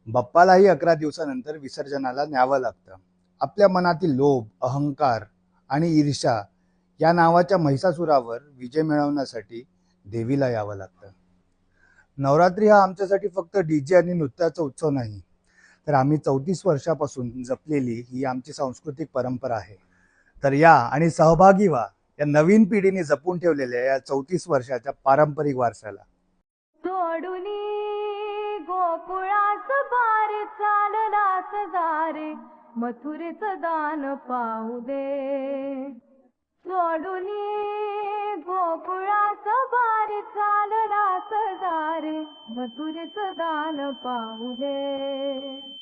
बाप्पालाही 11 दिवसानंतर विसर्जनाला न्यावं लागतं. आपल्या मनातील लोभ, अहंकार आणि ईर्ष्या या नावाच्या महिषासुरावर विजय मिळवण्यासाठी देवीला यावं लागतं. नवरात्री हा आमच्यासाठी फक्त डीजे आणि नृत्याचा उत्सव नाही, तर आम्ही 34 वर्षापासून जपलेली ही आमची सांस्कृतिक परंपरा आहे. तर या आणि सहभागी व्हा या नवीन पिढीने जपून ठेवलेल्या या 34 वर्षाच्या पारंपरिक वारशाला. सोडूनी गोकुळास बार चाललास दारे मथुरेच दान पाहू दे. सोडूनी गोकुळास बार चाललास दारे मथुरेच दान पाहू दे.